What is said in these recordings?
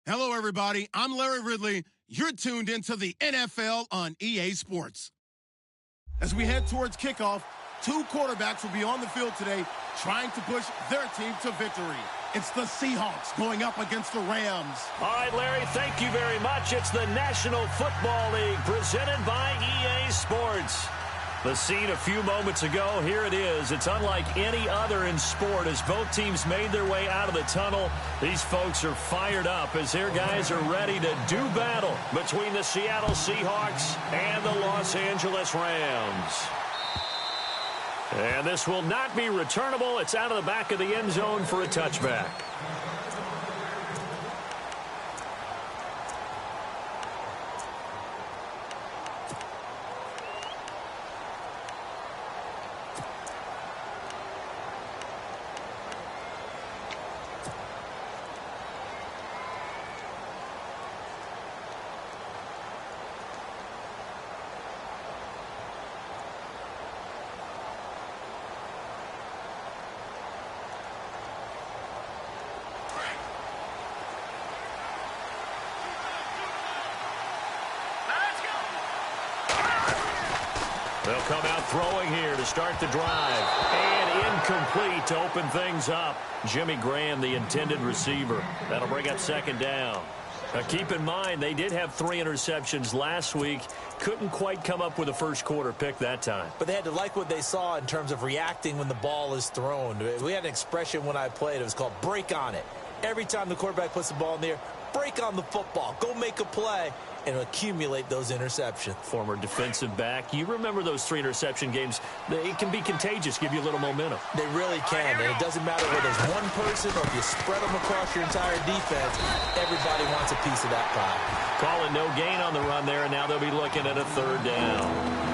Hello, everybody. I'm Larry Ridley. You're tuned into the NFL on EA Sports. As we head towards kickoff, two quarterbacks will be on the field today trying to push their team to victory. It's the Seahawks going up against the Rams. All right, Larry, thank you very much. It's the National Football League presented by EA Sports. The scene a few moments ago, here it is. It's unlike any other in sport as both teams made their way out of the tunnel. These folks are fired up as their guys are ready to do battle between the Seattle Seahawks and the Los Angeles Rams. And this will not be returnable. It's out of the back of the end zone for a touchback. They'll come out throwing here to start the drive. And incomplete to open things up. Jimmy Graham, the intended receiver. That'll bring up second down. Now keep in mind, they did have 3 interceptions last week. Couldn't quite come up with a first quarter pick that time. But they had to like what they saw in terms of reacting when the ball is thrown. We had an expression when I played. It was called break on it. Every time the quarterback puts the ball in the air, break on the football. Go make a play and accumulate those interceptions. Former defensive back. You remember those 3 interception games. It can be contagious, give you a little momentum. They really can, and it doesn't matter whether it's one person or if you spread them across your entire defense. Everybody wants a piece of that pie. Calling no gain on the run there, and now they'll be looking at a third down.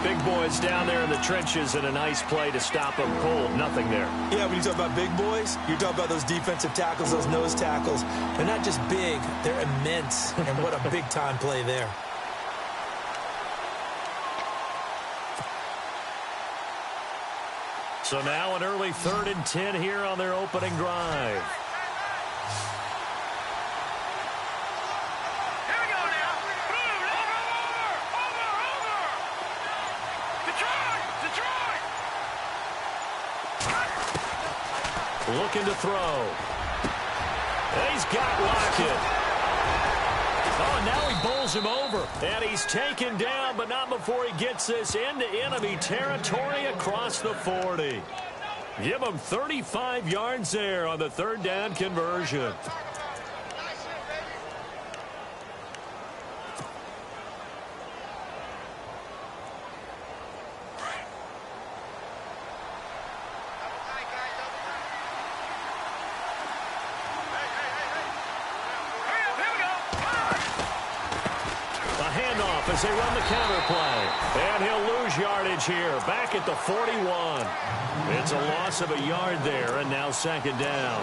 Big boys down there in the trenches and a nice play to stop them cold. Nothing there. Yeah, when you talk about big boys, you're talking about those defensive tackles, those nose tackles. They're not just big, they're immense. And what a big-time play there. So now an early 3rd and 10 here on their opening drive. Looking to throw. And he's got Lockett. Oh, and now he bowls him over. And he's taken down, but not before he gets this into enemy territory across the 40. Give him 35 yards there on the 3rd down conversion. As they run the counter play. And he'll lose yardage here. Back at the 41. It's a loss of a yard there, and now 2nd down.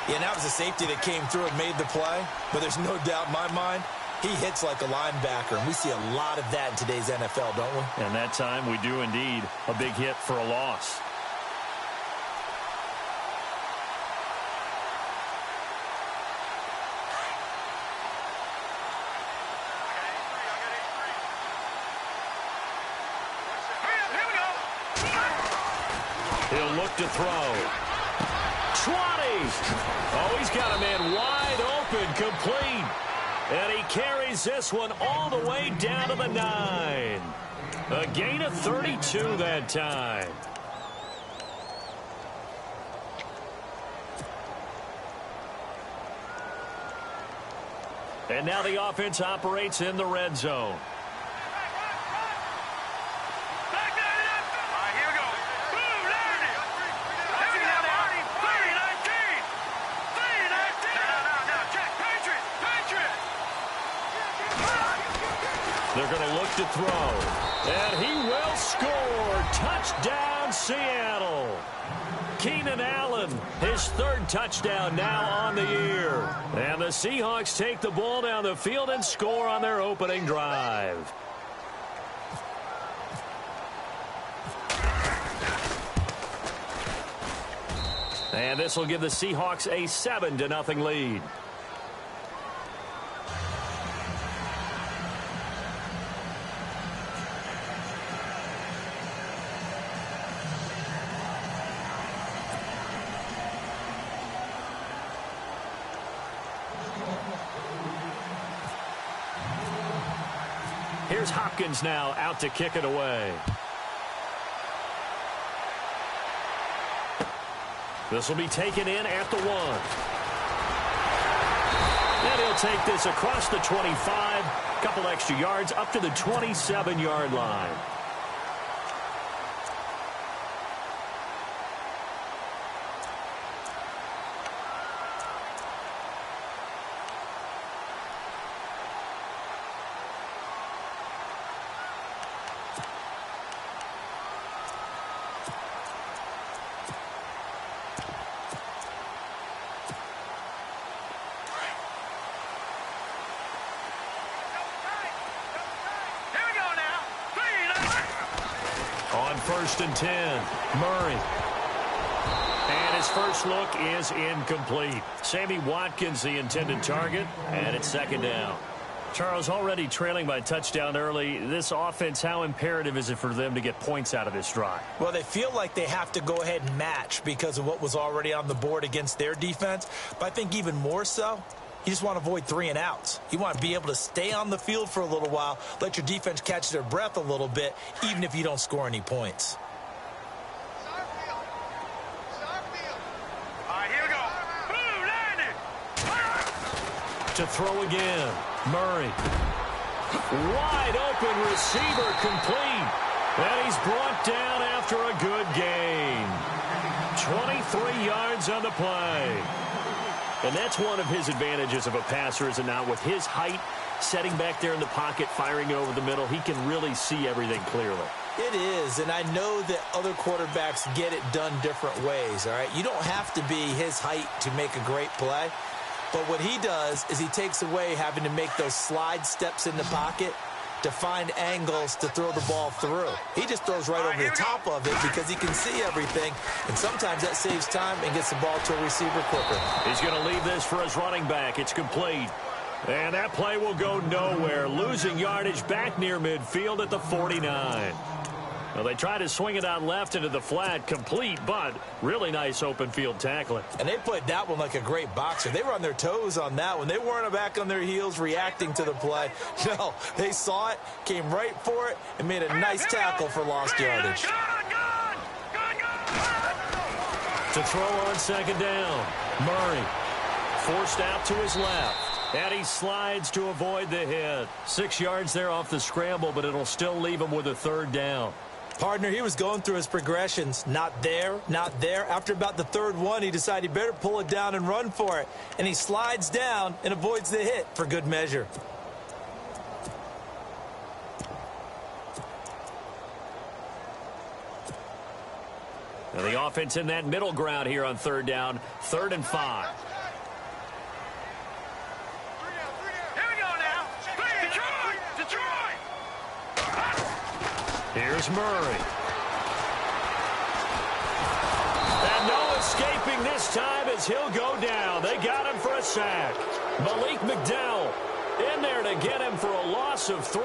Yeah, that was a safety that came through and made the play. But there's no doubt in my mind, he hits like a linebacker. And we see a lot of that in today's NFL, don't we? And that time we do indeed. A big hit for a loss. He'll look to throw. 20. Oh, he's got a man wide open, complete. And he carries this one all the way down to the 9. A gain of 32 that time. And now the offense operates in the red zone. They're going to look to throw. And he will score. Touchdown, Seattle. Keenan Allen, his 3rd touchdown now on the year. And the Seahawks take the ball down the field and score on their opening drive. And this will give the Seahawks a 7-0 lead. Here's Hopkins now out to kick it away. This will be taken in at the 1. And he'll take this across the 25. A couple extra yards up to the 27-yard line. First and 10, Murray. And his first look is incomplete. Sammy Watkins, the intended target, and it's second down. Charles, already trailing by touchdown early. This offense, how imperative is it for them to get points out of this drive? Well, they feel like they have to go ahead and match because of what was already on the board against their defense. But I think even more so, you just want to avoid 3 and outs. You want to be able to stay on the field for a little while, let your defense catch their breath a little bit, even if you don't score any points. To throw again, Murray. Wide open receiver complete. And he's brought down after a good gain. 23 yards on the play. And that's one of his advantages of a passer, is it not? With his height, setting back there in the pocket, firing over the middle, he can really see everything clearly. It is, and I know that other quarterbacks get it done different ways, all right? You don't have to be his height to make a great play. But what he does is he takes away having to make those slide steps in the pocket to find angles to throw the ball through. He just throws right over the top of it because he can see everything, and sometimes that saves time and gets the ball to a receiver quicker. He's going to leave this for his running back. It's complete. And that play will go nowhere. Losing yardage back near midfield at the 49. Well, they try to swing it out left into the flat, complete, but really nice open field tackling. And they played that one like a great boxer. They were on their toes on that one. They weren't back on their heels reacting to the play. No, they saw it, came right for it, and made a nice tackle for lost yardage. To throw on second down, Murray forced out to his left. And he slides to avoid the hit. 6 yards there off the scramble, but it'll still leave him with a third down. Partner, he was going through his progressions. Not there, not there. After about the third one, he decided he better pull it down and run for it. And he slides down and avoids the hit for good measure. Now the offense in that middle ground here on third down. 3rd and 5. Here's Murray. And no escaping this time as he'll go down. They got him for a sack. Malik McDowell in there to get him for a loss of 3,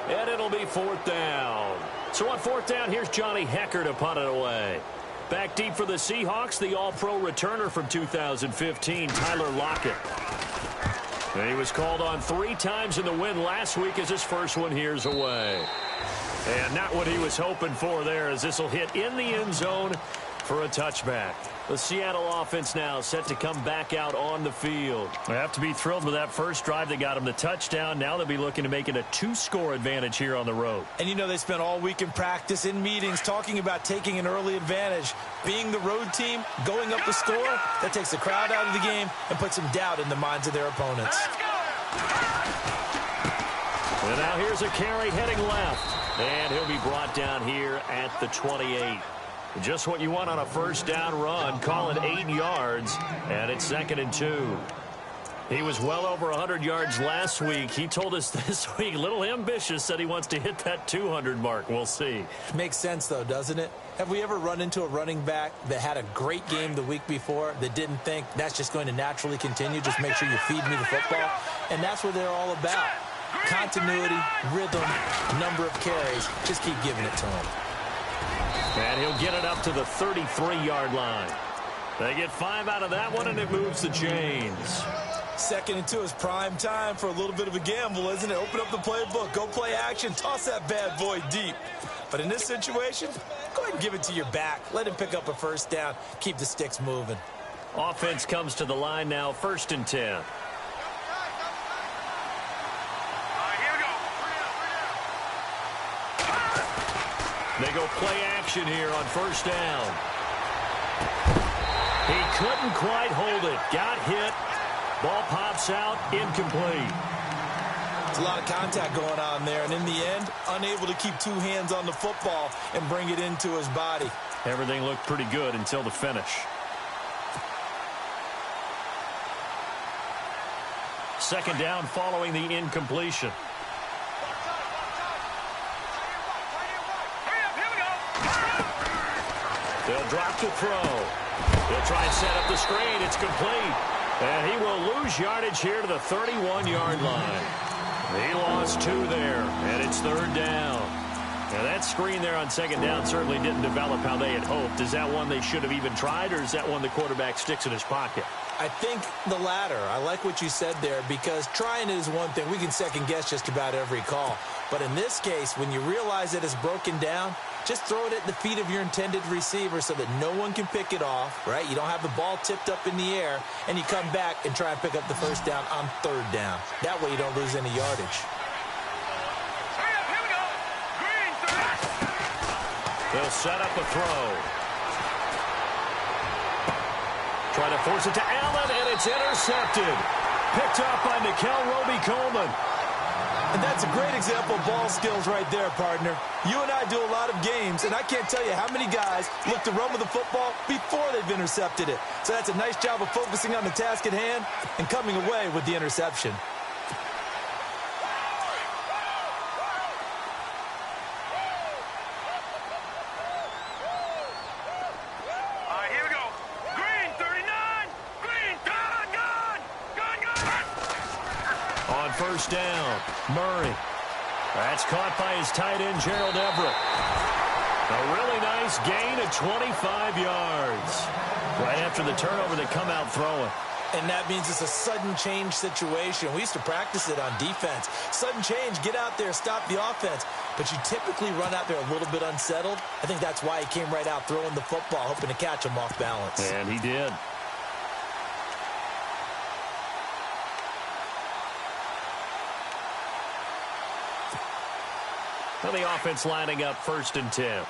and it'll be 4th down. So on 4th down, here's Johnny Hecker to punt it away. Back deep for the Seahawks, the all-pro returner from 2015, Tyler Lockett. And he was called on 3 times in the win last week as his first one here's away. And not what he was hoping for there, as this will hit in the end zone for a touchback. The Seattle offense now set to come back out on the field. They have to be thrilled with that first drive that got them the touchdown. Now they'll be looking to make it a 2-score advantage here on the road. And you know, they spent all week in practice, in meetings, talking about taking an early advantage. Being the road team, going up the score, that takes the crowd out of the game and puts some doubt in the minds of their opponents. And now here's a carry heading left. And he'll be brought down here at the 28. Just what you want on a first down run. Call it 8 yards, and it's 2nd and 2. He was well over 100 yards last week. He told us this week, a little ambitious, said he wants to hit that 200 mark. We'll see. Makes sense, though, doesn't it? Have we ever run into a running back that had a great game the week before that didn't think that's just going to naturally continue? Just make sure you feed me the football. And that's what they're all about. Continuity, rhythm, number of carries. Just keep giving it to him. And he'll get it up to the 33-yard line. They get 5 out of that one, and it moves the chains. 2nd and 2 is prime time for a little bit of a gamble, isn't it? Open up the playbook, go play action, toss that bad boy deep. But in this situation, go ahead and give it to your back. Let him pick up a first down. Keep the sticks moving. Offense comes to the line now, 1st and 10. They go play action here on 1st down. He couldn't quite hold it. Got hit. Ball pops out. Incomplete. It's a lot of contact going on there, and in the end, unable to keep 2 hands on the football and bring it into his body. Everything looked pretty good until the finish. 2nd down following the incompletion. They'll drop to throw. He'll try and set up the screen. It's complete. And he will lose yardage here to the 31-yard line. He lost 2 there, and it's 3rd down. Now, that screen there on 2nd down certainly didn't develop how they had hoped. Is that one they should have even tried, or is that one the quarterback sticks in his pocket? I think the latter. I like what you said there, because trying it is one thing. We can second-guess just about every call. But in this case, when you realize that it's broken down, just throw it at the feet of your intended receiver so that no one can pick it off, right? You don't have the ball tipped up in the air, and you come back and try and pick up the first down on 3rd down. That way you don't lose any yardage. They'll set up a throw. Try to force it to Allen, and it's intercepted. Picked up by Nickel Roby-Coleman. And that's a great example of ball skills right there, partner. You and I do a lot of games, and I can't tell you how many guys look to run with the football before they've intercepted it. So that's a nice job of focusing on the task at hand and coming away with the interception. On 1st down, Murray. That's caught by his tight end, Gerald Everett. A really nice gain of 25 yards. Right after the turnover, they come out throwing. And that means it's a sudden change situation. We used to practice it on defense. Sudden change, get out there, stop the offense. But you typically run out there a little bit unsettled. I think that's why he came right out throwing the football, hoping to catch him off balance. And he did. Well, the offense lining up 1st and 10.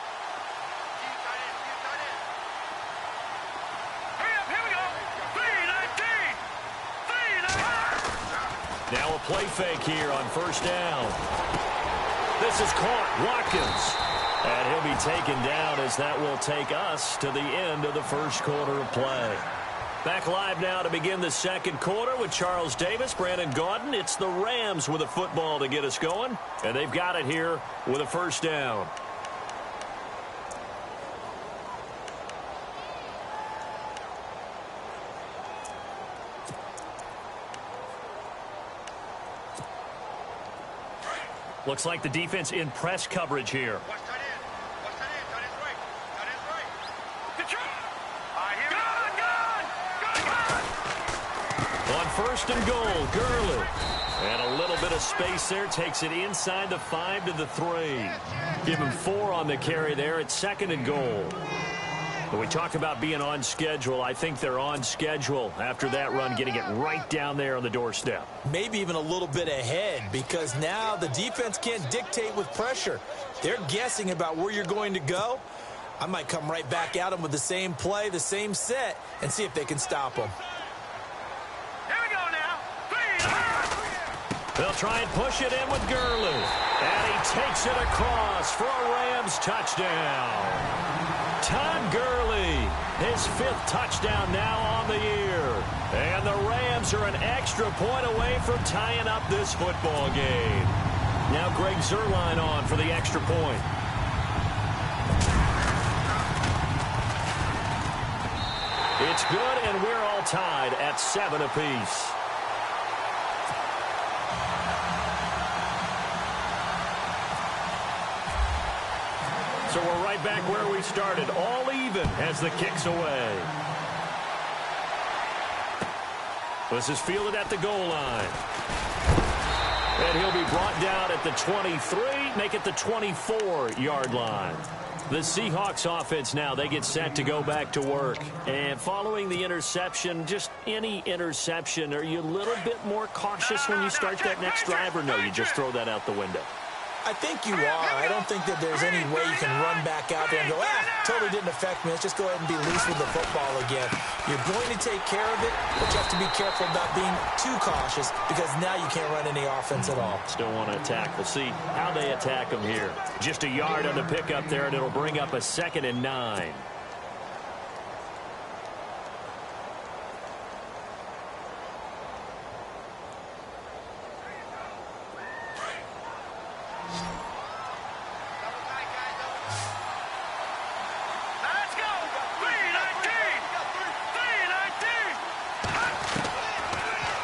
Now a play fake here on 1st down. This is caught. Watkins. And he'll be taken down as that will take us to the end of the 1st quarter of play. Back live now to begin the 2nd quarter with Charles Davis, Brandon Gaudin. It's the Rams with a football to get us going, and they've got it here with a 1st down. Looks like the defense in press coverage here. On 1st and goal, Gurley. And a little bit of space there. Takes it inside the 5 to the 3. Give him 4 on the carry there at 2nd and goal. But we talk about being on schedule. I think they're on schedule after that run, getting it right down there on the doorstep. Maybe even a little bit ahead, because now the defense can't dictate with pressure. They're guessing about where you're going to go. I might come right back at them with the same play, the same set, and see if they can stop them. They'll try and push it in with Gurley. And he takes it across for a Rams touchdown. Todd Gurley, his 5th touchdown now on the year. And the Rams are an extra point away from tying up this football game. Now Greg Zuerlein on for the extra point. It's good, and we're all tied at 7 apiece. So we're right back where we started, all even as the kick's away. This is fielded at the goal line. And he'll be brought down at the 23, make it the 24-yard line. The Seahawks offense now, they get set to go back to work. And following the interception, just any interception, are you a little bit more cautious when you start that next drive, or no, you just throw that out the window? I think you are. I don't think that there's any way you can run back out there and go, totally didn't affect me. Let's just go ahead and be loose with the football again. You're going to take care of it, but you have to be careful about being too cautious because now you can't run any offense at all. Still want to attack. We'll see how they attack them here. Just a yard on the pickup there, and it'll bring up a 2nd and 9.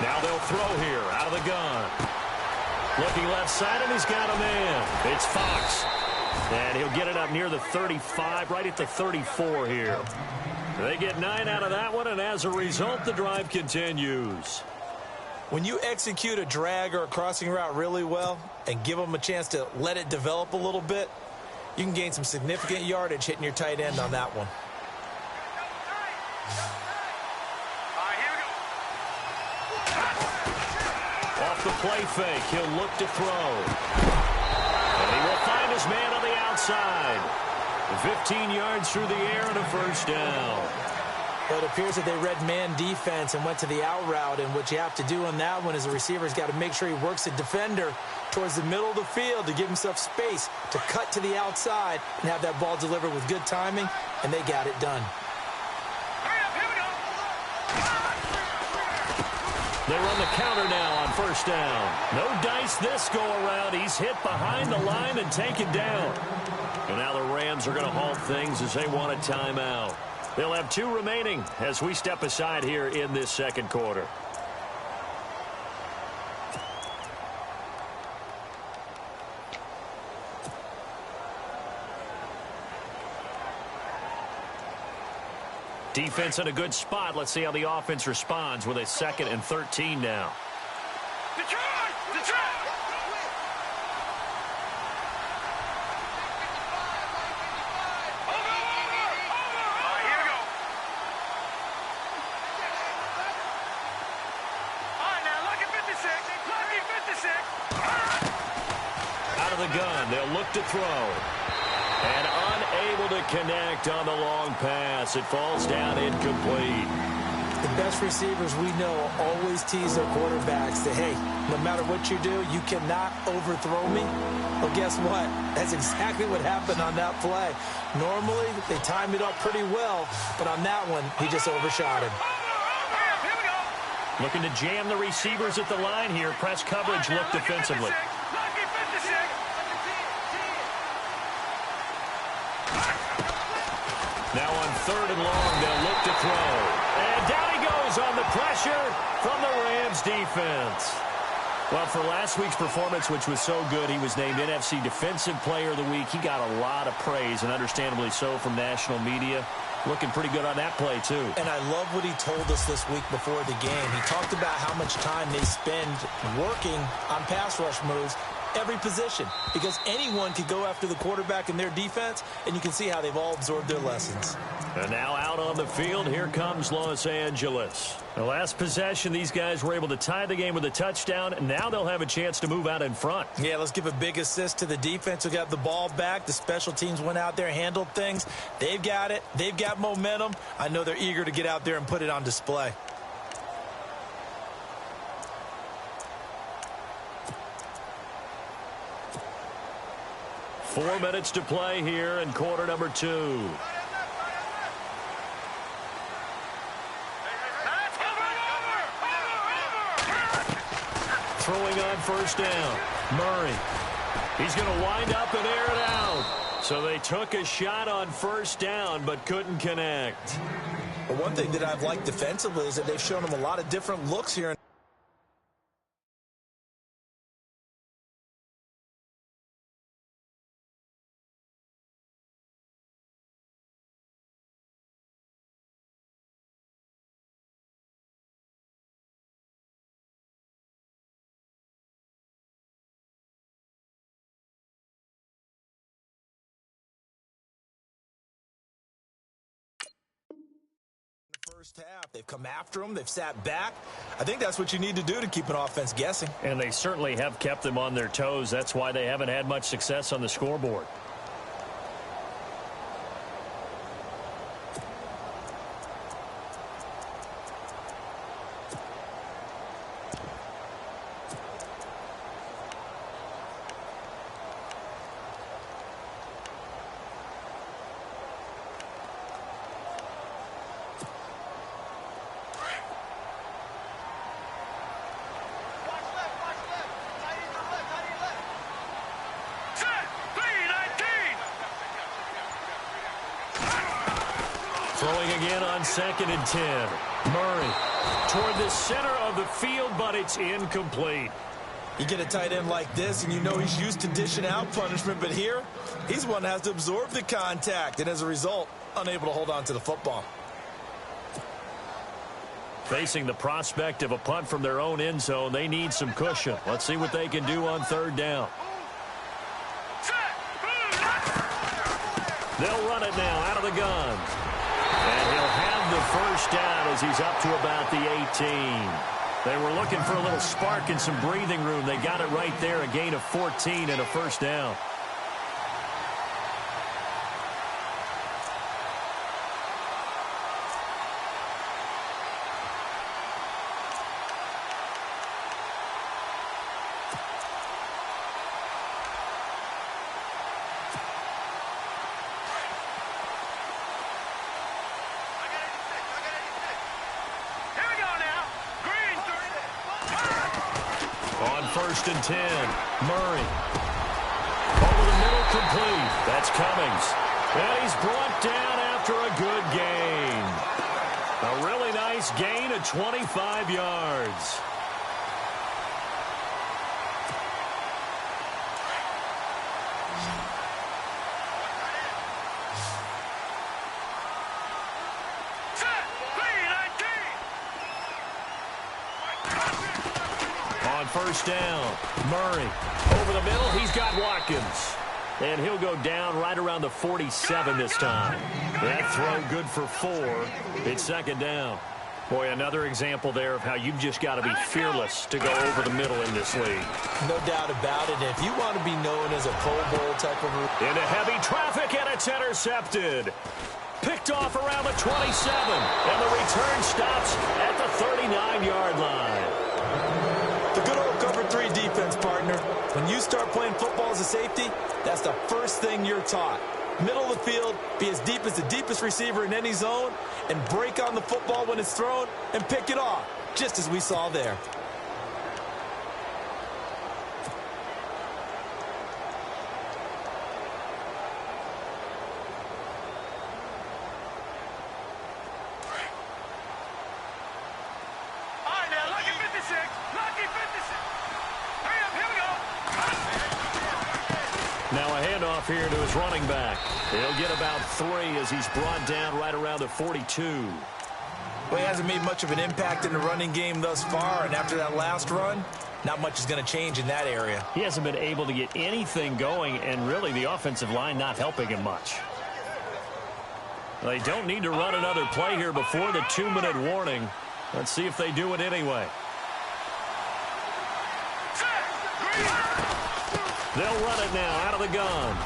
Now they'll throw here out of the gun. Looking left side, and he's got a man. It's Fox. And he'll get it up near the 35, right at the 34 here. They get 9 out of that one, and as a result, the drive continues. When you execute a drag or a crossing route really well and give them a chance to let it develop a little bit, you can gain some significant yardage hitting your tight end on that one. Off the play fake, he'll look to throw. And he will find his man on the outside. 15 yards through the air and a first down. But it appears that they read man defense and went to the out route, and what you have to do on that one is the receiver's got to make sure he works the defender towards the middle of the field to give himself space to cut to the outside and have that ball delivered with good timing, and they got it done. They run the counter now on first down. No dice this go-around. He's hit behind the line and taken down. And now the Rams are going to halt things as they want a timeout. They'll have 2 remaining as we step aside here in this second quarter. Defense in a good spot. Let's see how the offense responds with a 2nd and 13 now. Detroit! Out of the gun, they'll look to throw. And unable to connect on the long pass. It falls down incomplete. The best receivers we know always tease their quarterbacks that, hey, no matter what you do, you cannot overthrow me. Well, guess what? That's exactly what happened on that play. Normally, they time it up pretty well, but on that one, he just overshot him. Looking to jam the receivers at the line here. Press coverage, look defensively. Now on 3rd and long, they'll look to throw. And down he goes on the pressure from the Rams defense. Well, for last week's performance, which was so good, he was named NFC Defensive Player of the Week. He got a lot of praise, and understandably so, from national media. Looking pretty good on that play, too. And I love what he told us this week before the game. He talked about how much time they spend working on pass rush moves, every position, because anyone could go after the quarterback in their defense, and you can see how they've all absorbed their lessons. And now out on the field, here comes Los Angeles. The last possession, these guys were able to tie the game with a touchdown, and now they'll have a chance to move out in front. Yeah, let's give a big assist to the defense who got the ball back. The special teams went out there, handled things. They've got it. They've got momentum. I know they're eager to get out there and put it on display. Four minutes to play here in quarter number 2. Throwing on first down. Murray. He's going to wind up and air it out. So they took a shot on first down but couldn't connect. But one thing that I've liked defensively is that they've shown them a lot of different looks here. First half, they've come after them, they've sat back. I think that's what you need to do to keep an offense guessing. And they certainly have kept them on their toes. That's why they haven't had much success on the scoreboard. Throwing again on 2nd and 10. Murray toward the center of the field, but it's incomplete. You get a tight end like this, and you know he's used to dishing out punishment, but here, he's one that has to absorb the contact, and as a result, unable to hold on to the football. Facing the prospect of a punt from their own end zone, they need some cushion. Let's see what they can do on 3rd down. They'll run it now out of the gun. And he'll have the first down as he's up to about the 18. They were looking for a little spark and some breathing room. They got it right there, a gain of 14 and a first down. On 1st and 10, Murray. Over the middle, complete. That's Cummings. And he's brought down after a good gain. A really nice gain of 25 yards. On 1st down, Murray. Over the middle, he's got Watkins. And he'll go down right around the 47 this time. That throw good for 4. It's 2nd down. Boy, another example there of how you've just got to be fearless to go over the middle in this league. No doubt about it. If you want to be known as a Pro Bowl type of... Into heavy traffic, and it's intercepted. Picked off around the 27. And the return stops at the 39-yard line. The good old cover 3 defense, partner. When you start playing football as a safety, that's the first thing you're taught. Middle of the field, be as deep as the deepest receiver in any zone, and break on the football when it's thrown and pick it off, just as we saw there. Now a handoff here to his running back. He'll get about 3 as he's brought down right around the 42. Well, he hasn't made much of an impact in the running game thus far, and after that last run, not much is going to change in that area. He hasn't been able to get anything going, and really the offensive line not helping him much. They don't need to run another play here before the 2-minute warning. Let's see if they do it anyway. They'll run it now out of the gun.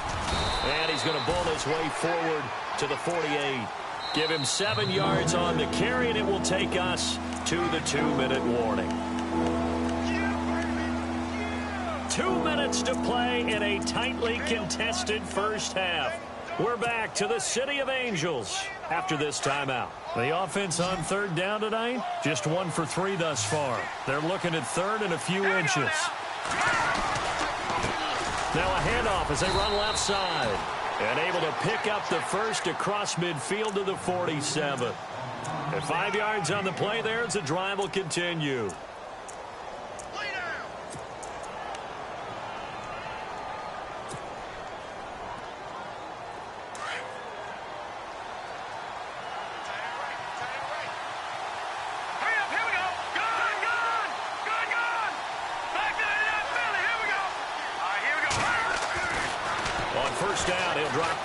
And he's going to ball his way forward to the 48. Give him 7 yards on the carry, and it will take us to the 2-minute warning. 2 minutes to play in a tightly contested first half. We're back to the City of Angels after this timeout. The offense on 3rd down tonight, just 1 for 3 thus far. They're looking at 3rd and a few inches. Now a handoff as they run left side. And able to pick up the first across midfield to the 47. At 5 yards on the play there as the drive will continue.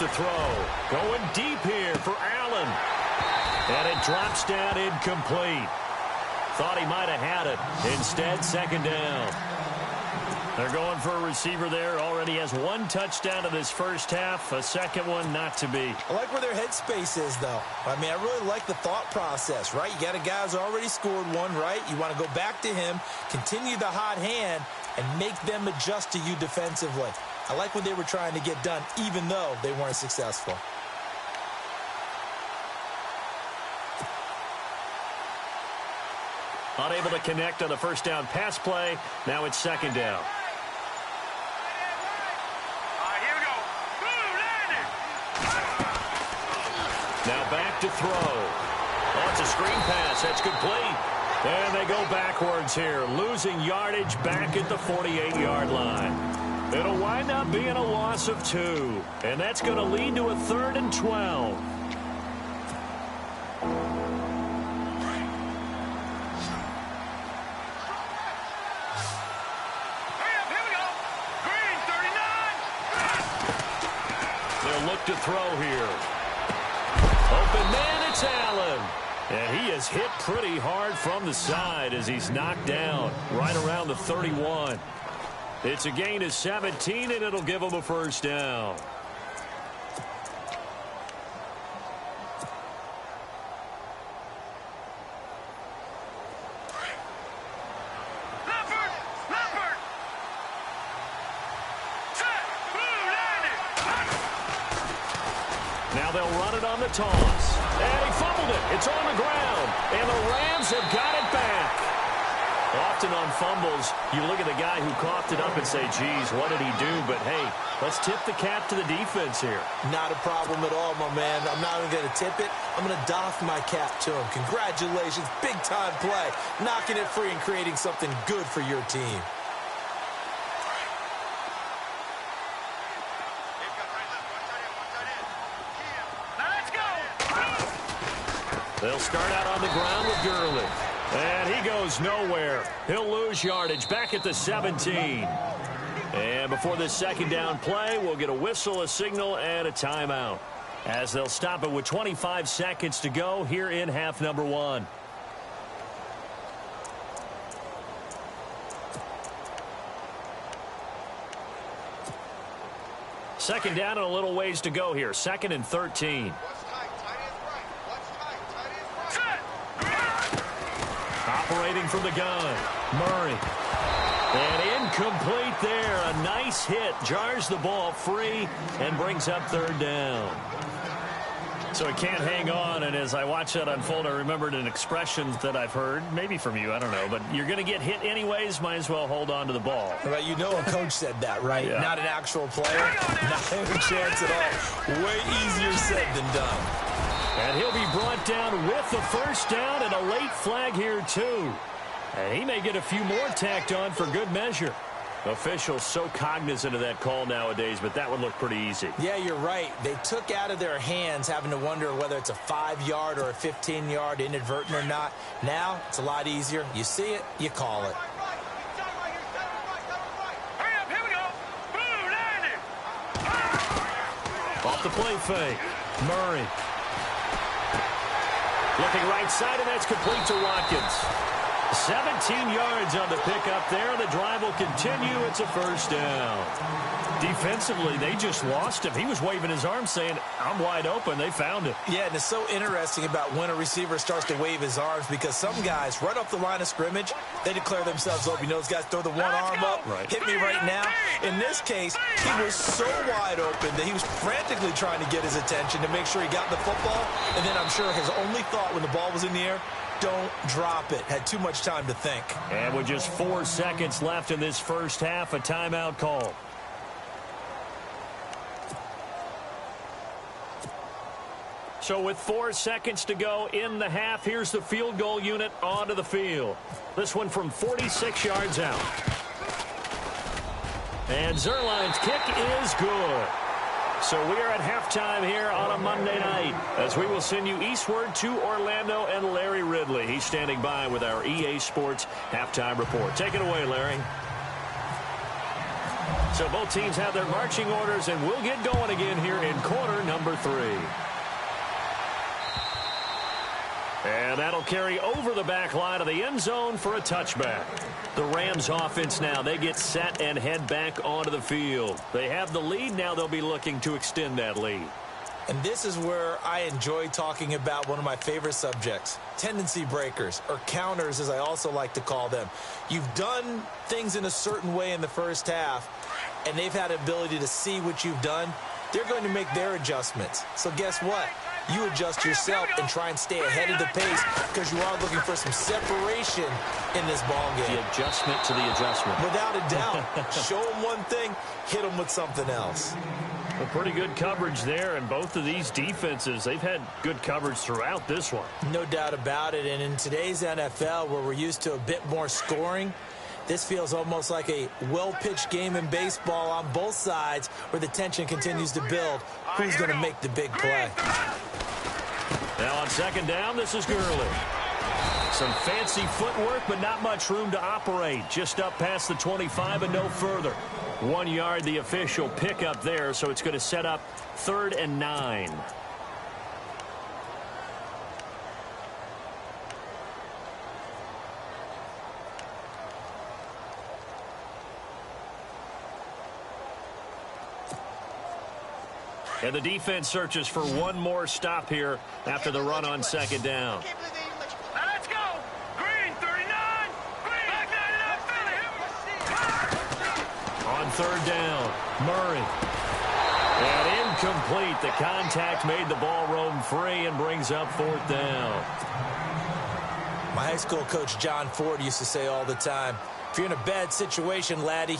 To throw. Going deep here for Allen. And it drops down incomplete. Thought he might have had it. Instead, second down. They're going for a receiver there. Already has one touchdown in this first half. A second one not to be. I like where their headspace is, though. I mean, I really like the thought process, right? You got a guy who's already scored one, right? You want to go back to him, continue the hot hand, and make them adjust to you defensively. I like what they were trying to get done, even though they weren't successful. Unable to connect on the first down pass play. Now it's second down. Now back to throw. Oh, it's a screen pass. That's complete. And they go backwards here, losing yardage back at the 48-yard line. It'll wind up being a loss of 2. And that's going to lead to a 3rd and 12. They'll look to throw here. Open man, it's Allen. And he is hit pretty hard from the side as he's knocked down right around the 31. It's a gain of 17, and it'll give him a first down. Now they'll run it on the toss. And he fumbled it. It's on the ground. And the Rams have got it back. Often on fumbles, you look at the guy who coughed it up and say, geez, what did he do? But, hey, let's tip the cap to the defense here. Not a problem at all, my man. I'm not even going to tip it. I'm going to doff my cap to him. Congratulations. Big-time play. Knocking it free and creating something good for your team. They'll start out on the ground with Gurley. And he goes nowhere. He'll lose yardage back at the 17. And before this second down play, we'll get a whistle, a signal, and a timeout, as they'll stop it with 25 seconds to go here in half number 1. Second down and a little ways to go here. 2nd and 13. Operating from the gun, Murray. And incomplete there. A nice hit. Jars the ball free and brings up 3rd down. So he can't hang on, and as I watch that unfold, I remembered an expression that I've heard, maybe from you, I don't know, but you're going to get hit anyways, might as well hold on to the ball. Right, you know a coach said that, right? Yeah. Not an actual player. Not a chance at all. Way easier said than done. And he'll be brought down with the first down and a late flag here, too. And he may get a few more tacked on for good measure. Officials so cognizant of that call nowadays, but that would look pretty easy. Yeah, you're right. They took out of their hands having to wonder whether it's a 5-yard or a 15-yard inadvertent or not. Now, it's a lot easier. You see it, you call it. Off the play fake. Murray. Looking right side, and that's complete to Watkins. 17 yards on the pickup there. The drive will continue. It's a first down. Defensively, they just lost him. He was waving his arms saying, I'm wide open. They found it. Yeah, and it's so interesting about when a receiver starts to wave his arms, because some guys, right off the line of scrimmage, they declare themselves open. You know, those guys throw the one arm up, right. Hit me right now. In this case, he was so wide open that he was frantically trying to get his attention to make sure he got the football. And then I'm sure his only thought when the ball was in the air, don't drop it. Had too much time to think. And with just 4 seconds left in this first half, a timeout call. So with 4 seconds to go in the half, here's the field goal unit onto the field. This one from 46 yards out. And Zerline's kick is good. So we are at halftime here on a Monday night, as we will send you eastward to Orlando and Larry Ridley. He's standing by with our EA Sports halftime report. Take it away, Larry. So both teams have their marching orders, and we'll get going again here in quarter number 3. And that'll carry over the back line of the end zone for a touchback. The Rams offense now, they get set and head back onto the field. They have the lead. Now they'll be looking to extend that lead. And this is where I enjoy talking about one of my favorite subjects, tendency breakers, or counters as I also like to call them. You've done things in a certain way in the first half, and they've had the ability to see what you've done. They're going to make their adjustments. So guess what? You adjust yourself and try and stay ahead of the pace because you are looking for some separation in this ball game. The adjustment to the adjustment. Without a doubt. Show them one thing, hit them with something else. Well, pretty good coverage there, and both of these defenses, they've had good coverage throughout this one. No doubt about it, and in today's NFL, where we're used to a bit more scoring, this feels almost like a well-pitched game in baseball on both sides where the tension continues to build. Who's going to make the big play? Now on second down, this is Gurley. Some fancy footwork, but not much room to operate. Just up past the 25 and no further. 1 yard, the official pickup there, so it's going to set up 3rd and 9. And the defense searches for one more stop here after the run on second down. Let's go. Green, 39. Green. Back 99, On third down, Murray. And incomplete. The contact made the ball roam free and brings up 4th down. My high school coach, John Ford, used to say all the time, if you're in a bad situation, laddie,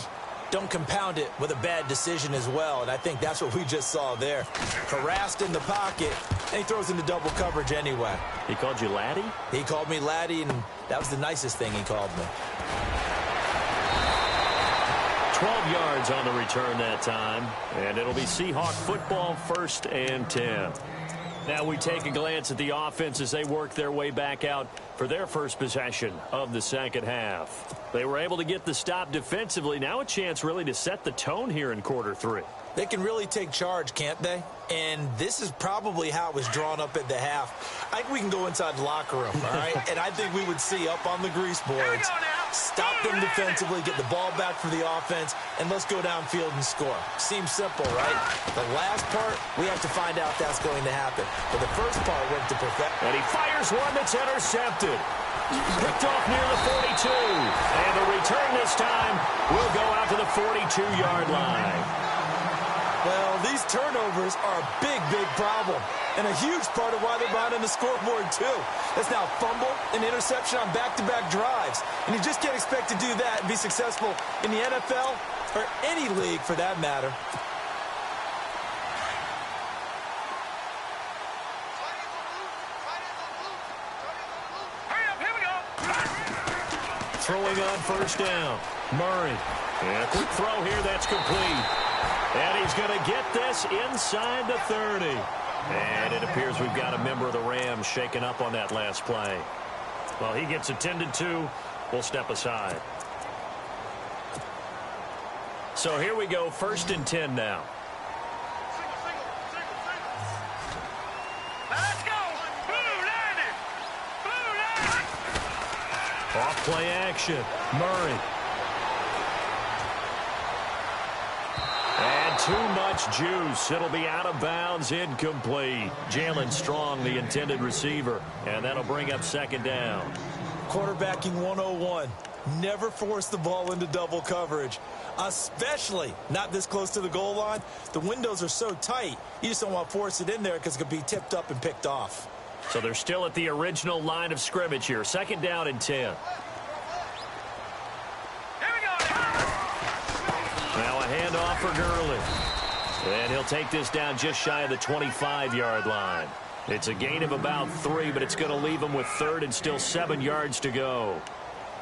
don't compound it with a bad decision as well. And I think that's what we just saw there. Harassed in the pocket, and he throws into double coverage anyway. He called you laddie? He called me laddie, and that was the nicest thing he called me. 12 yards on the return that time. And it'll be Seahawk football, 1st and 10. Now we take a glance at the offense as they work their way back out for their first possession of the second half. They were able to get the stop defensively. Now a chance really to set the tone here in quarter 3. They can really take charge, can't they? And this is probably how it was drawn up at the half. I think we can go inside the locker room, all right? And I think we would see up on the grease boards, stop them defensively, get the ball back for the offense, and let's go downfield and score. Seems simple, right? The last part, we have to find out if that's going to happen. But the first part went to perfect. And he fires one that's intercepted. Picked off near the 42. And the return this time will go out to the 42-yard line. Well, these turnovers are a big, big problem. And a huge part of why they're behind on the scoreboard, too. That's now a fumble and interception on back-to-back drives. And you just can't expect to do that and be successful in the NFL or any league for that matter. Hurry up, here we go. Throwing on first down. Murray. And a quick throw here that's complete. And he's going to get this inside the 30. And it appears we've got a member of the Rams shaken up on that last play. Well, he gets attended to. We'll step aside. So here we go, 1st and 10 now. Let's go. Blue landed. Blue landed. Off play action. Murray. And too much juice. It'll be out of bounds, incomplete. Jalen Strong, the intended receiver. And that'll bring up second down. Quarterbacking 101. Never force the ball into double coverage, especially not this close to the goal line. The windows are so tight, you just don't want to force it in there because it could be tipped up and picked off. So they're still at the original line of scrimmage here. Second down and 10. Now a handoff for Gurley. And he'll take this down just shy of the 25-yard line. It's a gain of about 3, but it's going to leave him with 3rd and still 7 yards to go.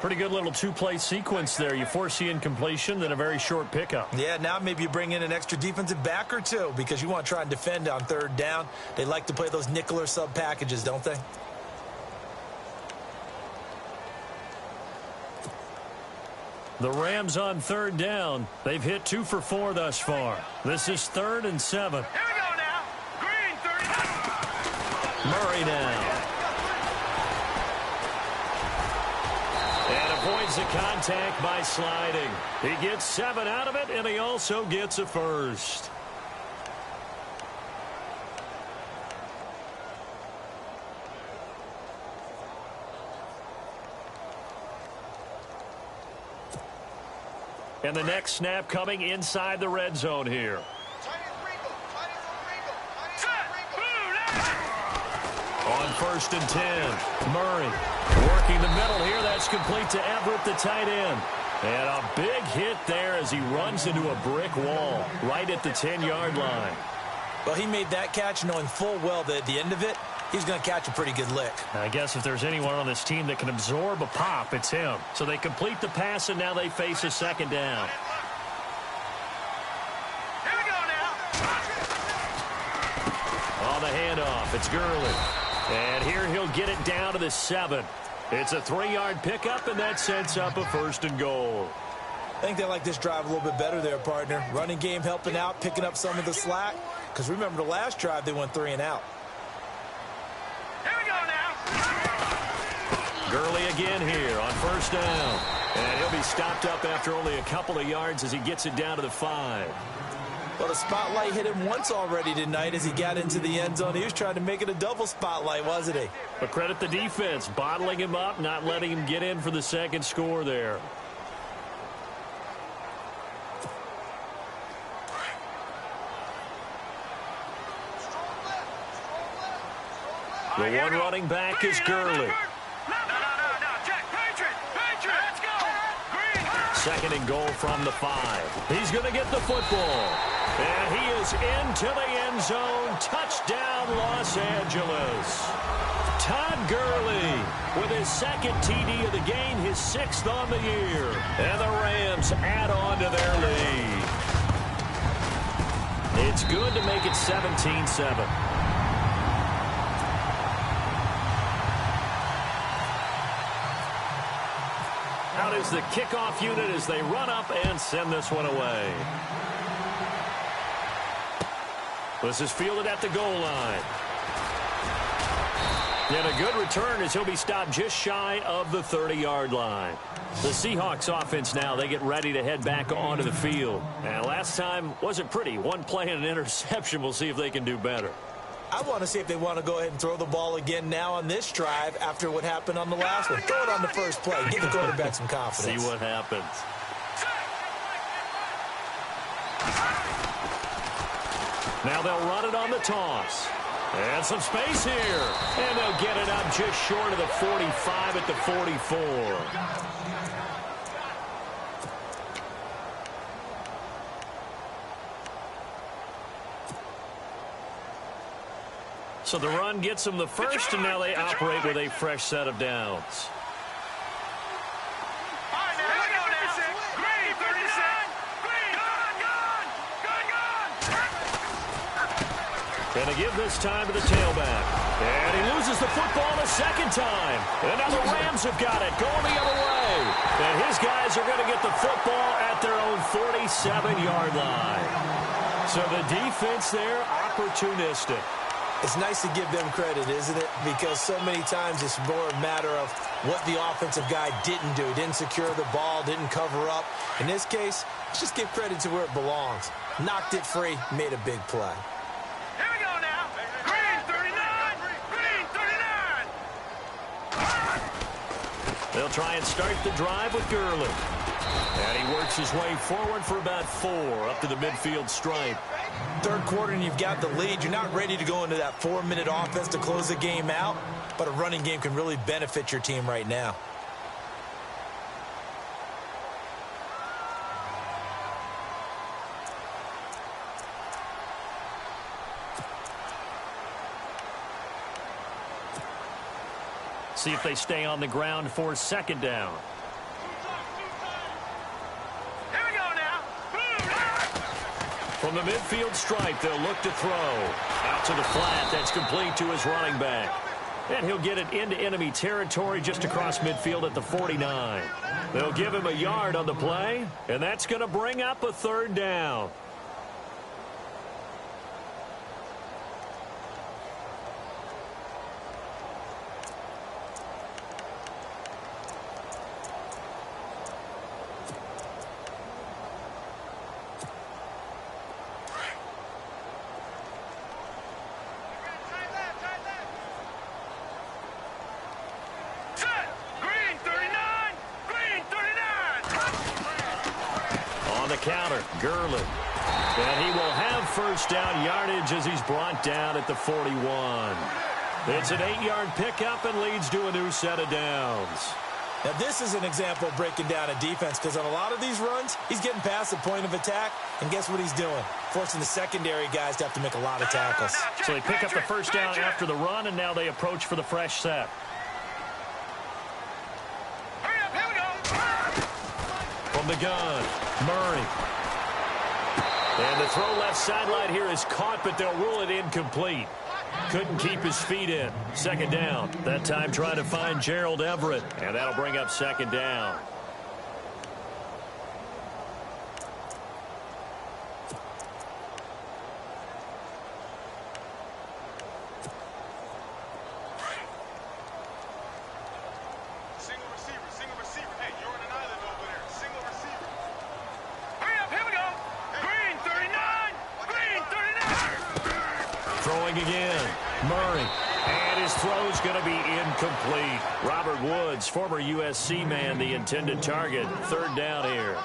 Pretty good little two-play sequence there. You force the incompletion, then a very short pickup. Yeah, now maybe you bring in an extra defensive back or two because you want to try and defend on 3rd down. They like to play those nickel or sub packages, don't they? The Rams on 3rd down. They've hit 2 for 4 thus far. This is 3rd and 7. Here we go now. Green, 39. Murray now. avoids the contact by sliding. He gets 7 out of it, and he also gets a first. And the next snap coming inside the red zone here. On 1st and 10, Murray working the middle here. That's complete to Everett, the tight end. And a big hit there as he runs into a brick wall right at the 10-yard line. Well, he made that catch knowing full well that at the end of it, he's going to catch a pretty good lick. I guess if there's anyone on this team that can absorb a pop, it's him. So they complete the pass, and now they face a 2nd down. Here we go now. On the handoff, it's Gurley. And here he'll get it down to the 7. It's a 3-yard pickup, and that sets up a 1st and goal. I think they like this drive a little bit better there, partner. Running game helping out, picking up some of the slack. Because remember the last drive, they went 3 and out. Here we go now. Gurley again here on 1st down. And he'll be stopped up after only a couple of yards as he gets it down to the 5. Well, the spotlight hit him once already tonight as he got into the end zone. He was trying to make it a double spotlight, wasn't he? But credit the defense, bottling him up, not letting him get in for the 2nd score there. The one running back is Gurley. No. Check. Patriot. Let's go. Green. 2nd and goal from the 5. He's going to get the football. And he is into the end zone. Touchdown, Los Angeles. Todd Gurley with his 2nd TD of the game, his 6th on the year. And the Rams add on to their lead. It's good to make it 17-7. Out is the kickoff unit as they run up and send this one away. This is fielded at the goal line. And a good return as he'll be stopped just shy of the 30-yard line. The Seahawks offense now, they get ready to head back onto the field. And last time wasn't pretty. One play and an interception. We'll see if they can do better. I want to see if they want to go ahead and throw the ball again now on this drive after what happened on the last one. Throw it on the first play. Give the quarterback some confidence. See what happens. Now they'll run it on the toss. And some space here. And they'll get it up just short of the 45 at the 44. So the run gets them the first, and now they operate with a fresh set of downs. And they give this time to the tailback. And he loses the football a 2nd time. And now the Rams have got it, going the other way. And his guys are going to get the football at their own 47-yard line. So the defense there, opportunistic. It's nice to give them credit, isn't it? Because so many times it's more a matter of what the offensive guy didn't do. He didn't secure the ball, didn't cover up. In this case, let's just give credit to where it belongs. Knocked it free, made a big play. Here we go now. Green 39. Green 39. They'll try and start the drive with Gurley. And he works his way forward for about 4 up to the midfield stripe. 3rd quarter and you've got the lead. You're not ready to go into that 4-minute offense to close the game out, but a running game can really benefit your team right now. See if they stay on the ground for 2nd down. From the midfield stripe, they'll look to throw. Out to the flat, that's complete to his running back. And he'll get it into enemy territory just across midfield at the 49. They'll give him a yard on the play, and that's going to bring up a 3rd down. the counter. Gurley. And he will have first down yardage as he's brought down at the 41. It's an 8-yard pickup and leads to a new set of downs. Now, this is an example of breaking down a defense because on a lot of these runs, he's getting past the point of attack, and guess what he's doing? Forcing the secondary guys to have to make a lot of tackles. So they pick up the first down after the run, and now they approach for the fresh set. From the gun, Murray. And the throw left sideline here is caught, but they'll rule it incomplete. Couldn't keep his feet in. Second down. That time trying to find Gerald Everett. And that'll bring up second down. Single receiver. Hey, you're on an island over there. Single receiver. Hurry up, here we go. Green 39. Green 39. Throwing again. Murray. And his throw's going to be incomplete. Robert Woods, former USC man, the intended target. Third down here.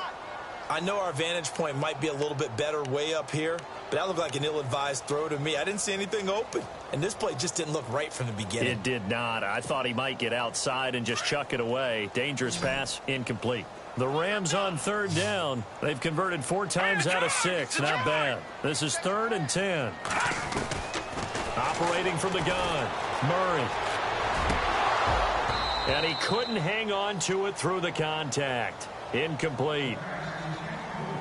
I know our vantage point might be a little bit better way up here, but that looked like an ill-advised throw to me. I didn't see anything open, and this play just didn't look right from the beginning. It did not. I thought he might get outside and just chuck it away. Dangerous pass, incomplete. The Rams on third down. They've converted 4 times out of 6. Not bad. This is 3rd and 10. Operating from the gun, Murray. And he couldn't hang on to it through the contact. Incomplete.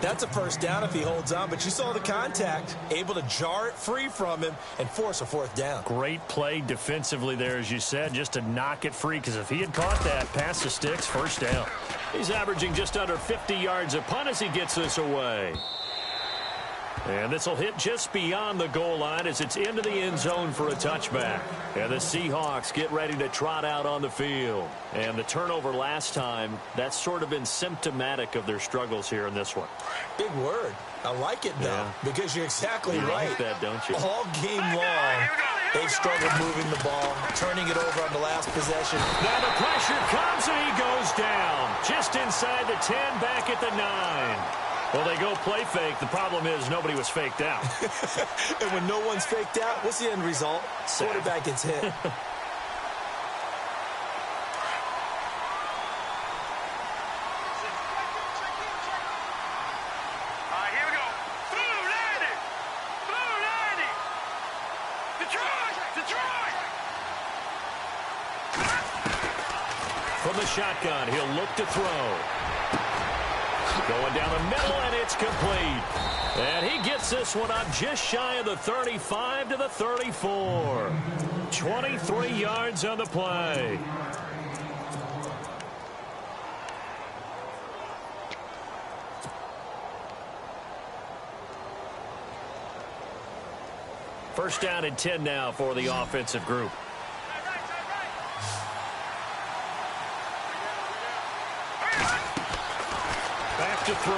That's a first down if he holds on, but you saw the contact, able to jar it free from him and force a 4th down. Great play defensively there, as you said, just to knock it free, because if he had caught that, past the sticks, first down. He's averaging just under 50 yards a punt as he gets this away. And this will hit just beyond the goal line as it's into the end zone for a touchback. And the Seahawks get ready to trot out on the field. And the turnover last time, that's sort of been symptomatic of their struggles here in this one. Big word. I like it, though, because you're exactly right. Like that, don't you? All game long, they've struggled moving the ball, turning it over on the last possession. Now the pressure comes and he goes down. Just inside the 10, back at the 9. Well, they go play fake. The problem is nobody was faked out. And when no one's faked out, what's the end result? Quarterback gets hit. All right, here we go. Blue 90. Detroit. From the shotgun, he'll look to throw. Going down the middle, and it's complete. And he gets this one up just shy of the 35 to the 34. 23 yards on the play. First down and 10 now for the offensive group. Back to throw.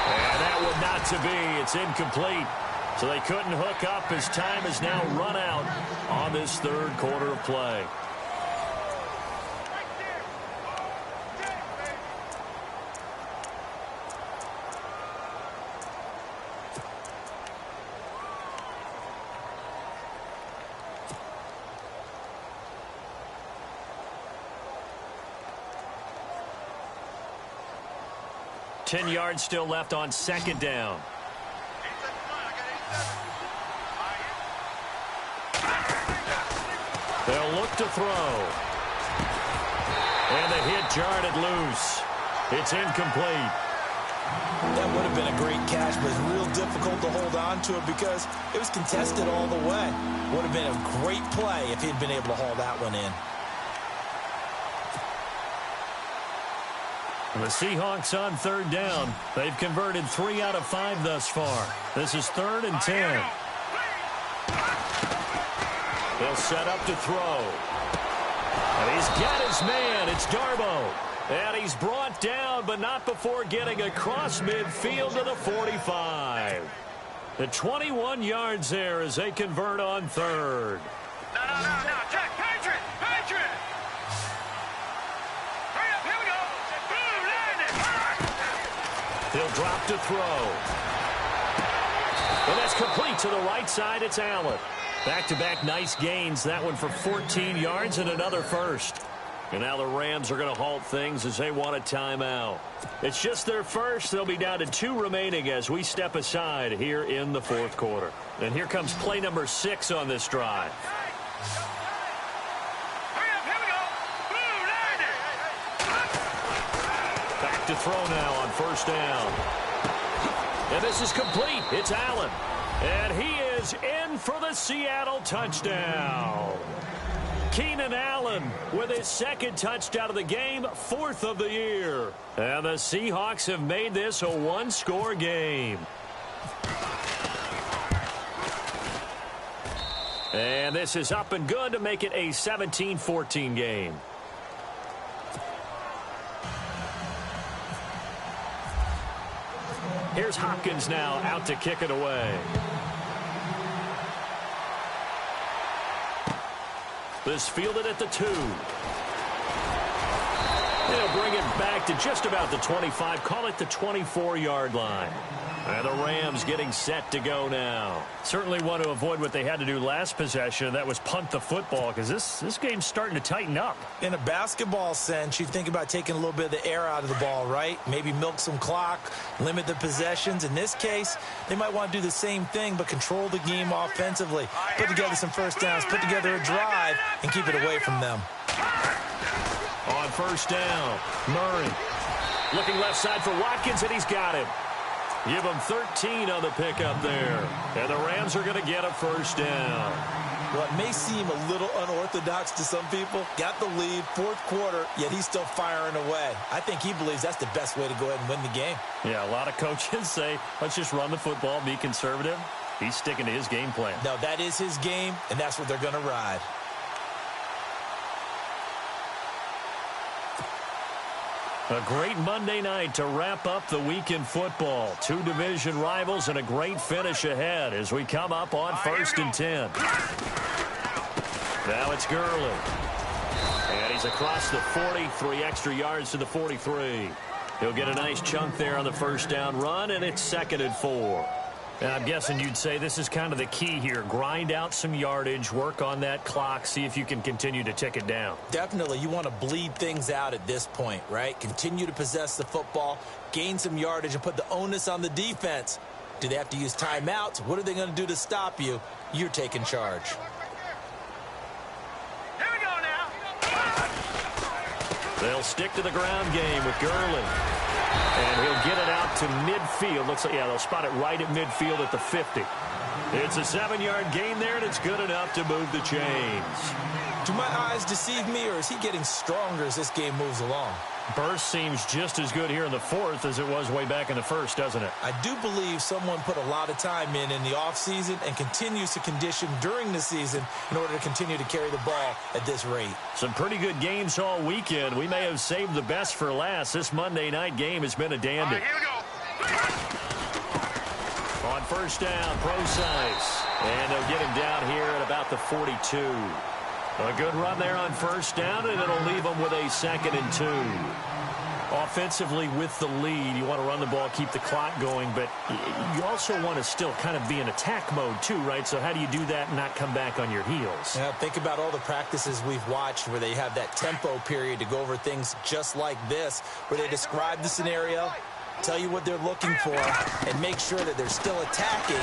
And that would not to be. It's incomplete. So they couldn't hook up as time has now run out on this third quarter of play. Ten yards still left on second down. They'll look to throw. And the hit jarred it loose. It's incomplete. That would have been a great catch, but it's real difficult to hold on to it because it was contested all the way. Would have been a great play if he'd been able to haul that one in. The Seahawks on third down. They've converted 3 out of 5 thus far. This is 3rd and 10. They'll set up to throw. And he's got his man. It's Darbo. And he's brought down, but not before getting across midfield to the 45. The 21 yards there as they convert on third. No. Jack, Patriot. Hurry up, here we go. Blue 90. He'll drop to throw. And that's complete to the right side. It's Allen. Back-to-back nice gains. That one for 14 yards and another first. And now the Rams are going to halt things as they want a timeout. It's just their first. They'll be down to 2 remaining as we step aside here in the fourth quarter. And here comes play number 6 on this drive. Back to throw now on first down. And this is complete. It's Allen. And he is in for the Seattle touchdown. Keenan Allen with his second touchdown of the game, 4th of the year. And the Seahawks have made this a one-score game. And this is up and good to make it a 17-14 game. Here's Hopkins now out to kick it away. This fielded at the 2. They'll bring it back to just about the 25. Call it the 24-yard line. And the Rams getting set to go now. Certainly want to avoid what they had to do last possession. That was punt the football because this game's starting to tighten up. In a basketball sense, you think about taking a little bit of the air out of the ball, right? Maybe milk some clock, limit the possessions. In this case, they might want to do the same thing but control the game offensively. Put together some first downs, put together a drive, and keep it away from them. On first down, Murray looking left side for Watkins, and he's got him. Give them 13 on the pickup there. And the Rams are going to get a first down. Well, it may seem a little unorthodox to some people. Got the lead, 4th quarter, yet he's still firing away. I think he believes that's the best way to go ahead and win the game. Yeah, a lot of coaches say, let's just run the football, be conservative. He's sticking to his game plan. No, that is his game, and that's what they're going to ride. A great Monday night to wrap up the week in football. 2 division rivals and a great finish ahead as we come up on 1st and 10. Now it's Gurley. And he's across the 40, 3 extra yards to the 43. He'll get a nice chunk there on the first down run, and it's 2nd and 4. And I'm guessing you'd say this is kind of the key here. Grind out some yardage, work on that clock, see if you can continue to tick it down. Definitely. You want to bleed things out at this point, right? Continue to possess the football, gain some yardage, and put the onus on the defense. Do they have to use timeouts? What are they going to do to stop you? You're taking charge. Here we go now. They'll stick to the ground game with Gurley. And he'll get it out to midfield. Looks like, yeah, they'll spot it right at midfield at the 50. It's a 7-yard gain there, and it's good enough to move the chains. Do my eyes deceive me, or is he getting stronger as this game moves along? Burst seems just as good here in the 4th as it was way back in the 1st, doesn't it? I do believe someone put a lot of time in the offseason and continues to condition during the season in order to continue to carry the ball at this rate. Some pretty good games all weekend. We may have saved the best for last. This Monday night game has been a dandy. Here we go. On first down, Procise. And they'll get him down here at about the 42. A good run there on first down, and it'll leave them with a 2nd and 2. Offensively with the lead, you want to run the ball, keep the clock going, but you also want to still kind of be in attack mode too, right? So how do you do that and not come back on your heels? Yeah, think about all the practices we've watched where they have that tempo period to go over things just like this, where they describe the scenario, tell you what they're looking for, and make sure that they're still attacking,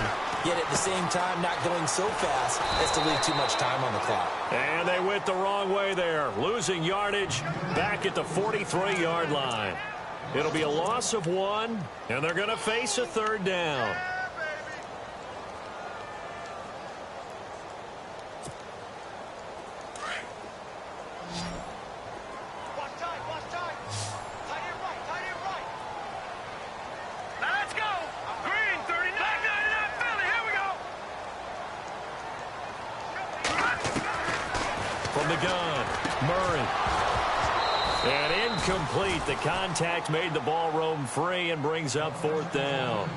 yet at the same time not going so fast as to leave too much time on the clock. And they went the wrong way there, losing yardage back at the 43-yard line. It'll be a loss of 1, and they're going to face a 3rd down. From the gun, Murray. And incomplete. The contact made the ball roam free and brings up 4th down.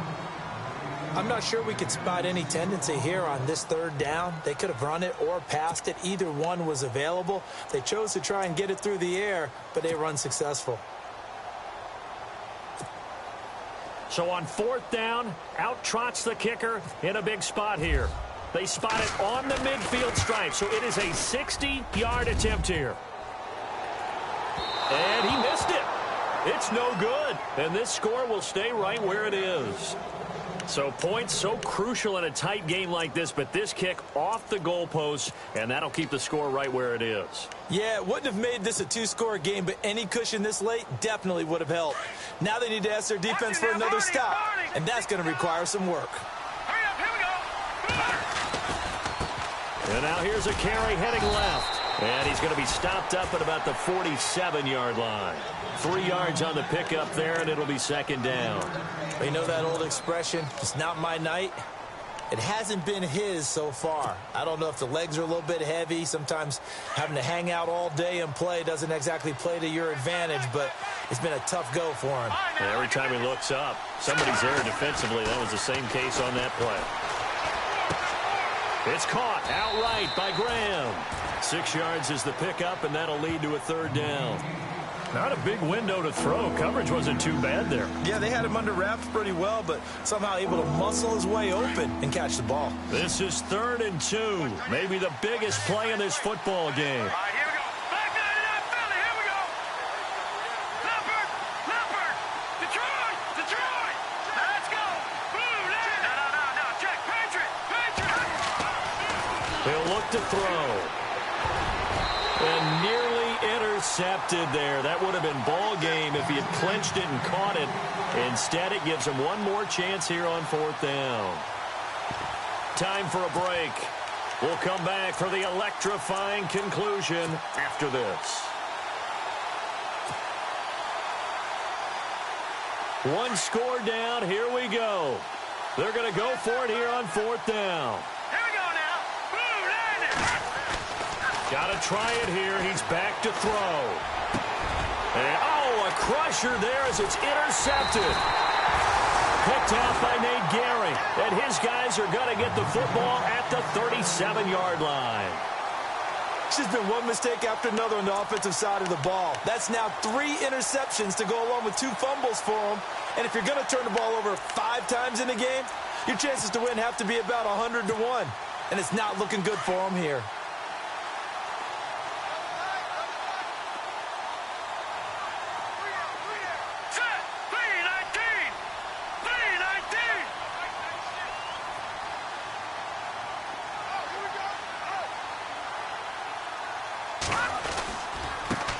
I'm not sure we could spot any tendency here on this 3rd down. They could have run it or passed it. Either one was available. They chose to try and get it through the air, but they were unsuccessful. So on 4th down, out trots the kicker in a big spot here. They spot it on the midfield stripe, so it is a 60-yard attempt here. And he missed it. It's no good. And this score will stay right where it is. So points so crucial in a tight game like this, but this kick off the goalpost, and that'll keep the score right where it is. Yeah, it wouldn't have made this a 2-score game, but any cushion this late definitely would have helped. Now they need to ask their defense for another stop, and that's going to require some work. Hurry up, here we go. And now here's a carry heading left. And he's going to be stopped up at about the 47-yard line. 3 yards on the pickup there, and it'll be 2nd down. You know that old expression, it's not my night? It hasn't been his so far. I don't know if the legs are a little bit heavy. Sometimes having to hang out all day and play doesn't exactly play to your advantage, but it's been a tough go for him. And every time he looks up, somebody's there defensively. That was the same case on that play. It's caught outright by Graham. 6 yards is the pickup, and that'll lead to a 3rd down. Not a big window to throw. Coverage wasn't too bad there. Yeah, they had him under wraps pretty well, but somehow able to muscle his way open and catch the ball. This is 3rd and 2. Maybe the biggest play in this football game. All right, here we go. Back to that Philly. Here we go. Leopard, Leopard. Detroit, Detroit. Let's go. Blue, no. Check. Patriot, Patriot. He'll look to throw. And nearly intercepted there. That would have been ball game if he had clinched it and caught it. Instead, it gives him one more chance here on 4th down. Time for a break. We'll come back for the electrifying conclusion after this. One score down. Here we go. They're going to go for it here on 4th down. Here we go now. Blue, landed. Got to try it here. He's back to throw. And, a crusher there as it's intercepted. Picked off by Nate Gehring. And his guys are going to get the football at the 37-yard line. It's just been one mistake after another on the offensive side of the ball. That's now 3 interceptions to go along with 2 fumbles for him. And if you're going to turn the ball over 5 times in a game, your chances to win have to be about 100 to 1. And it's not looking good for him here.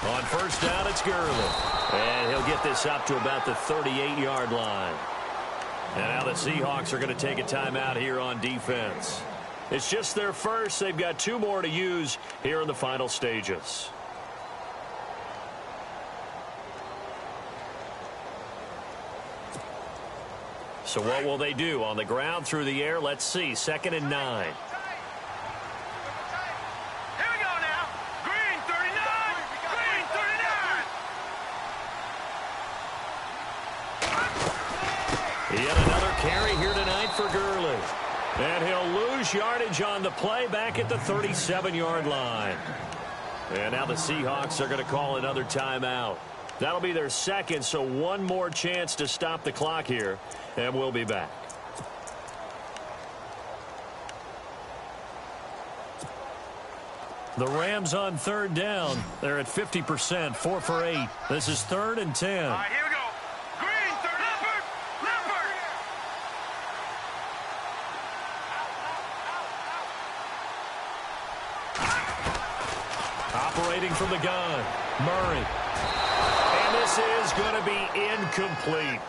On 1st down, it's Gurley. And he'll get this up to about the 38-yard line. And now the Seahawks are going to take a timeout here on defense. It's just their first. They've got 2 more to use here in the final stages. So what will they do? On the ground, through the air, let's see. 2nd and 9. Yet another carry here tonight for Gurley. And he'll lose yardage on the play back at the 37-yard line. And now the Seahawks are going to call another timeout. That'll be their 2nd, so one more chance to stop the clock here. And we'll be back. The Rams on 3rd down. They're at 50%, 4 for 8. This is 3rd and 10. All right, here we go. Green, third, Leopard, Leopard. Operating from the gun, Murray. And this is going to be incomplete.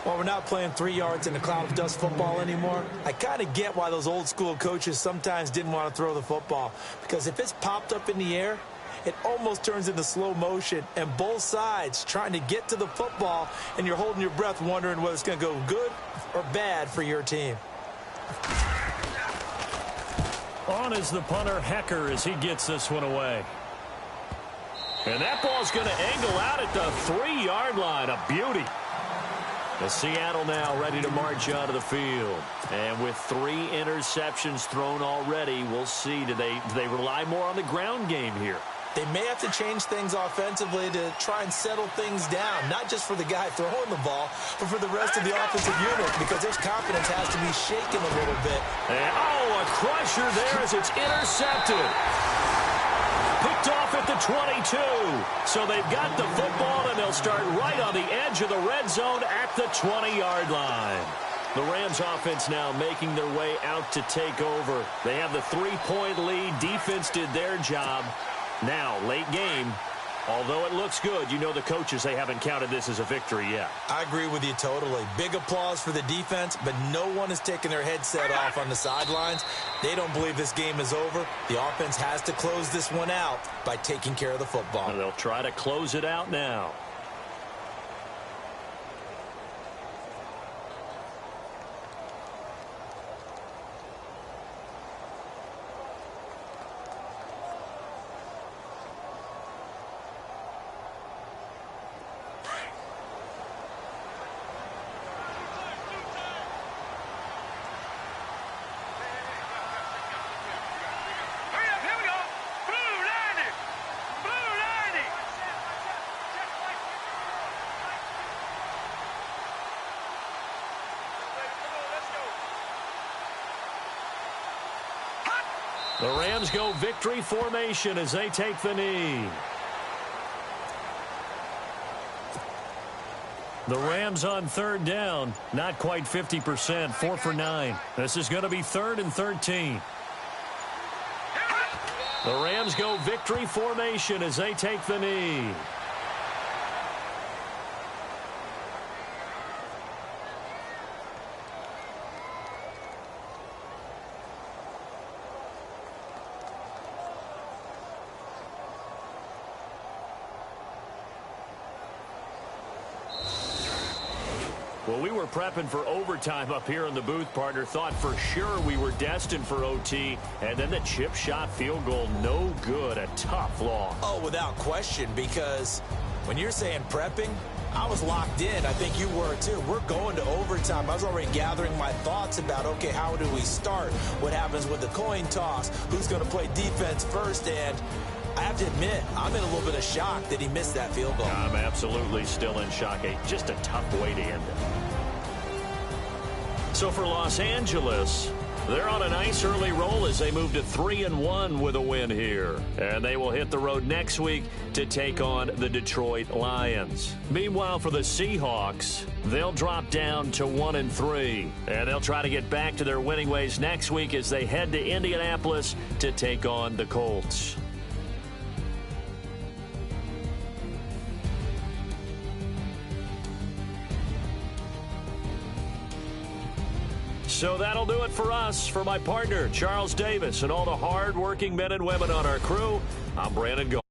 Well, we're not playing 3 yards in a cloud of dust football anymore. I kind of get why those old school coaches sometimes didn't want to throw the football. Because if it's popped up in the air, it almost turns into slow motion. And both sides trying to get to the football, and you're holding your breath wondering whether it's going to go good or bad for your team. On is the punter, Hecker, as he gets this one away. And that ball's going to angle out at the 3-yard line. A beauty. The Seattle now ready to march onto the field. And with 3 interceptions thrown already, we'll see. Do they rely more on the ground game here? They may have to change things offensively to try and settle things down, not just for the guy throwing the ball, but for the rest of the offensive unit, because their confidence has to be shaken a little bit. And, a crusher there as it's intercepted. Picked off at the 22. So they've got the football, and they'll start right on the edge of the red zone at the 20-yard line. The Rams offense now making their way out to take over. They have the 3-point lead. Defense did their job. Now, late game, although it looks good, you know the coaches, they haven't counted this as a victory yet. I agree with you totally. Big applause for the defense, but no one is taking their headset off on the sidelines. They don't believe this game is over. The offense has to close this one out by taking care of the football. And they'll try to close it out now. The Rams go victory formation as they take the knee. The Rams on third down, not quite 50%, 4 for 9. This is going to be 3rd and 13. The Rams go victory formation as they take the knee. Well, we were prepping for overtime up here in the booth, partner. Thought for sure we were destined for OT. And then the chip shot field goal, no good. A tough loss. Oh, without question, because when you're saying prepping, I was locked in. I think you were too. We're going to overtime. I was already gathering my thoughts about, okay, how do we start? What happens with the coin toss? Who's going to play defense first? And I have to admit, I'm in a little bit of shock that he missed that field goal. I'm absolutely still in shock. Just a tough way to end it. So for Los Angeles, they're on a nice early roll as they move to 3-1 with a win here. And they will hit the road next week to take on the Detroit Lions. Meanwhile, for the Seahawks, they'll drop down to 1-3. And they'll try to get back to their winning ways next week as they head to Indianapolis to take on the Colts. So that'll do it for us. For my partner, Charles Davis, and all the hard-working men and women on our crew, I'm Brandon Gault.